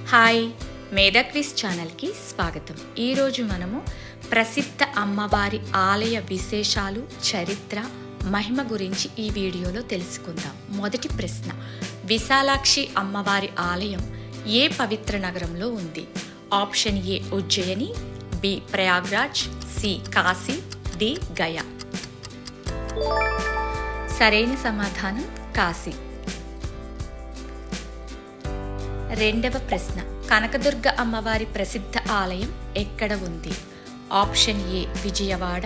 Hi, మేధా quiz ఛానల్కి స్వాగతం. ఈరోజు మనము ప్రసిద్ధ అమ్మవారి ఆలయ విశేషాలు, చరిత్ర, మహిమ గురించి ఈ వీడియోలో తెలుసుకుందాం. మొదటి ప్రశ్న, విశాలాక్షి అమ్మవారి ఆలయం ఏ పవిత్ర నగరంలో ఉంది? Option A Ujjaini, B Prayagraj, C Kashi, D Gaya. సరైన సమాధానం కాశీ. రెండవ ప్రశ్న, కనకదుర్గ అమ్మవారి ప్రసిద్ధ ఆలయం ఎక్కడ ఉంది? Option A Vijayawada,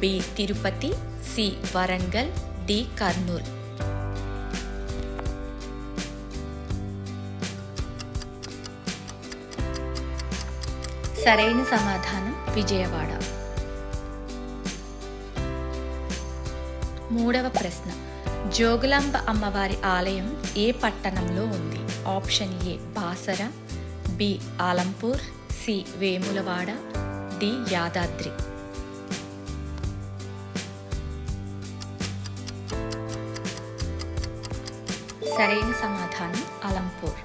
B Tirupati, C Warangal, D Kurnool. సరైన సమాధానం విజయవాడ. మూడవ ప్రశ్న, జోగులాంబ అమ్మవారి ఆలయం ఏ పట్టణంలో ఉంది? Option A Basara, B Alampur, C Vemulawada, D Yadadri. సరైన సమాధానం అలంపూర్.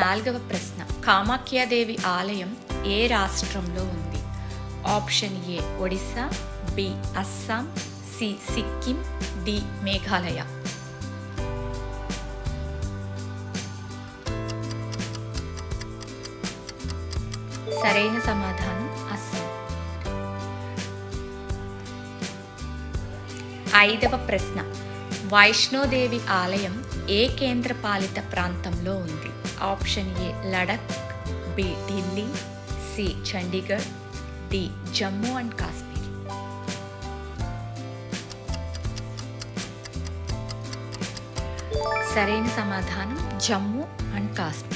నాలుగవ ప్రశ్న, కామాఖ్యాదేవి ఆలయం ఏ రాష్ట్రంలో ఉంది? Option A Odisha, B Assam, C Sikkim, D Meghalaya. సరైన సమాధానం అస్సాం. ఐదవ ప్రశ్న, వైష్ణోదేవి ఆలయం ఏ కేంద్రపాలిత ప్రాంతంలో ఉంది? Option A Ladakh, B Delhi, C Chandigarh, D Jammu and Kashmir. సరైన సమాధానం జమ్మూ అండ్ కాశ్మీర్.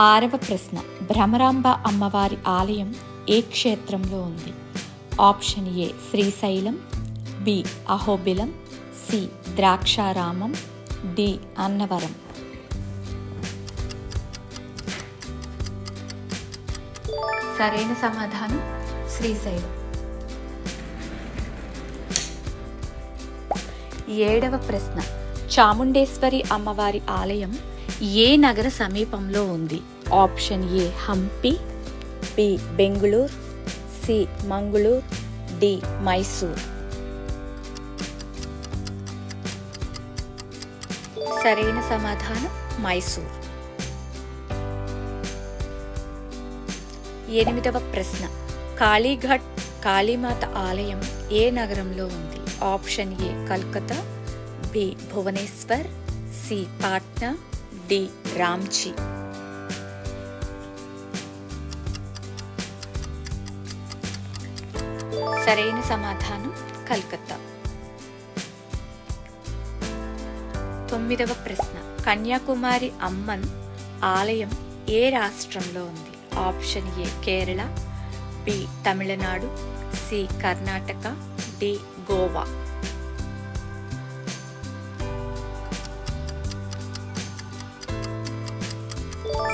ఆరవ ప్రశ్న, భ్రమరాంబ అమ్మవారి ఆలయం ఏ క్షేత్రంలో ఉంది? Option A Srisailam, B Ahobilam, C Draksharamam, D Annavaram. సరైన సమాధానం శ్రీశైలం. ఏడవ ప్రశ్న, చాముండేశ్వరి అమ్మవారి ఆలయం ఏ నగర సమీపంలో ఉంది? Option A Hampi, B Bengaluru, C Mangaluru, D Mysore. సరైన సమాధానం మైసూర్. ఎనిమిదవ ప్రశ్న, కాళీఘాట్ కాళీమాత ఆలయం ఏ నగరంలో ఉంది? Option A Calcutta, B Bhubaneswar, C Patna, D Ranchi. సరైన సమాధానం కల్కత్తా. తొమ్మిదవ ప్రశ్న, కన్యాకుమారి అమ్మన్ ఆలయం ఏ రాష్ట్రంలో ఉంది? Option A Kerala, B Tamil Nadu, C Karnataka, D Goa.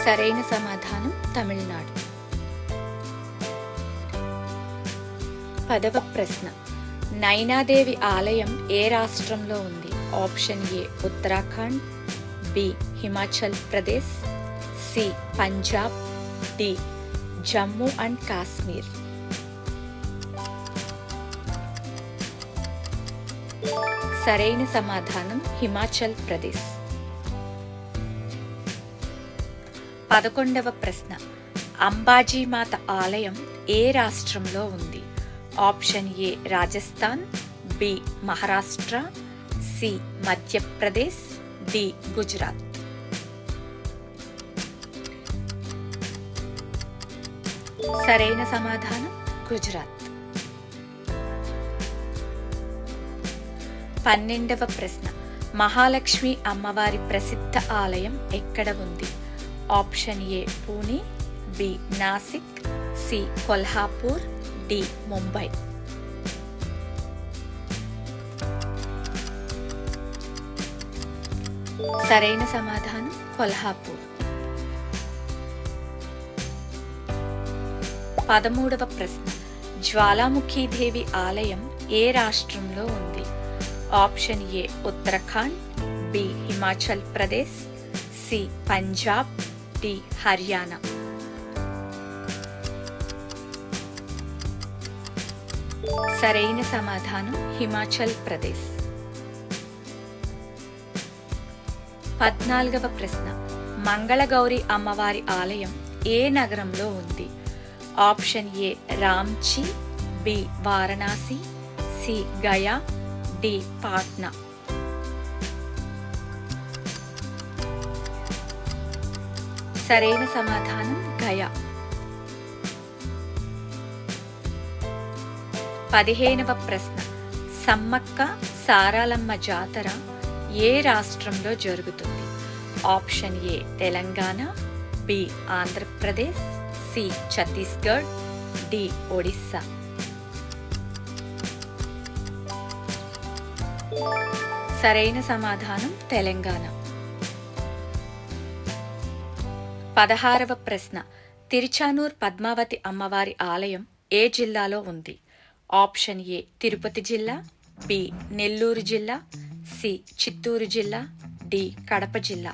సరైన సమాధానం తమిళనాడు. పదవ ప్రశ్న, నైనాదేవి ఆలయం ఏ రాష్ట్రంలో ఉంది? Option A Uttarakhand, B Himachal Pradesh, C Punjab, D Jammu and Kashmir. సరైన సమాధానం హిమాచల్ ప్రదేశ్. 11వ ప్రశ్న, అంబాజీమాత ఆలయం ఏ రాష్ట్రంలో ఉంది? Option A Rajasthan, B Maharashtra, C Madhya Pradesh, D Gujarat. సరైన సమాధానం గుజరాత్. 12వ ప్రశ్న, మహాలక్ష్మి అమ్మవారి ప్రసిద్ధ ఆలయం ఎక్కడ ఉంది? Option A Pune, B Nashik, C Kolhapur, D Mumbai. సరైన సమాధానం కొల్హాపూర్. 13వ ప్రశ్న, జ్వాలాముఖీదేవి ఆలయం ఏ రాష్ట్రంలో ఉంది? Option A Uttarakhand, B Himachal Pradesh, C Punjab, D Haryana. సరైన సమాధానం హిమాచల్ ప్రదేశ్. 14వ ప్రశ్న, మంగళగౌరి అమ్మవారి ఆలయం ఏ నగరంలో ఉంది? Option A Ranchi, B Varanasi, C Gaya, D Patna. సరైన సమాధానం గయా. 15వ ప్రశ్న, సమ్మక్క సారాలమ్మ జాతర ఏ రాష్ట్రంలో జరుగుతుంది? Option A Telangana, B Andhra Pradesh, C Chhattisgarh, D Odisha. సరైన సమాధానం తెలంగాణ. 16వ ప్రశ్న, తిరుచానూర్ పద్మావతి అమ్మవారి ఆలయం ఏ జిల్లాలో ఉంది? ఆప్షన్ ఏ తిరుపతి జిల్లా, బి నెల్లూరు జిల్లా, సి చిత్తూరు జిల్లా, డి కడప జిల్లా.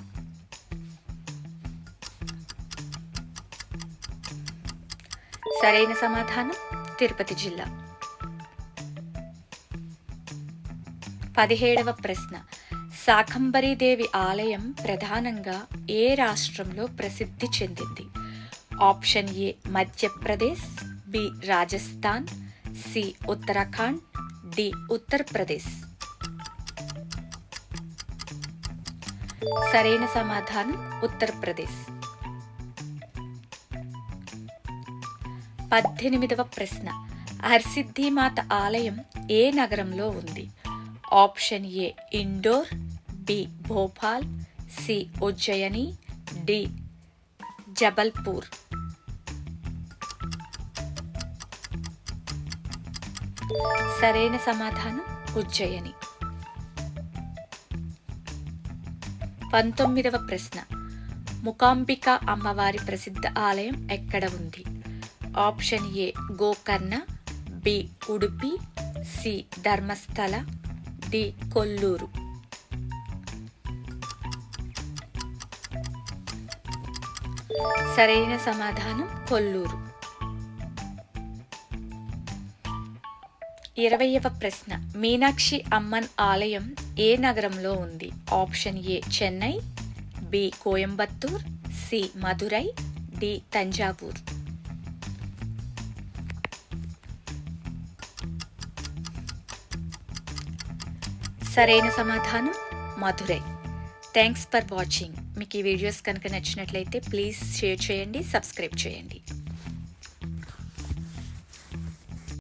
సరైన సమాధానం తిరుపతి జిల్లా. 17వ ప్రశ్న, శాకంబరీదేవి ఆలయం ప్రధానంగా ఏ రాష్ట్రంలో ప్రసిద్ధి చెందింది? Option A Madhya Pradesh, B Rajasthan, C Uttarakhand, D Uttar Pradesh. సరైన సమాధానం ఉత్తరప్రదేశ్. 18వ ప్రశ్న, హర్సిద్ధిమాత ఆలయం ఏ నగరంలో ఉంది? Option A Indore, B Bhopal, C Ujjaini, D Jabalpur. సరైన సమాధానం ఉజ్జయిని. 19వ ప్రశ్న, ముకాంబిక అమ్మవారి ప్రసిద్ధ ఆలయం ఎక్కడ ఉంది? Option A Gokarna, B Udupi, C Dharmasthala, D Kollur. సరైన సమాధానం కొల్లూరు. 20వ ప్రశ్న, మీనాక్షి అమ్మన్ ఆలయం ఏ నగరంలో ఉంది? Option A Chennai, B Coimbatore, C Madurai, D Thanjavur. సరైన సమాధానం మదురై. Thanks for watching. మీకు ఈ వీడియోస్ కనుక నచ్చినట్లయితే ప్లీజ్ షేర్ చేయండి, సబ్స్క్రైబ్ చేయండి.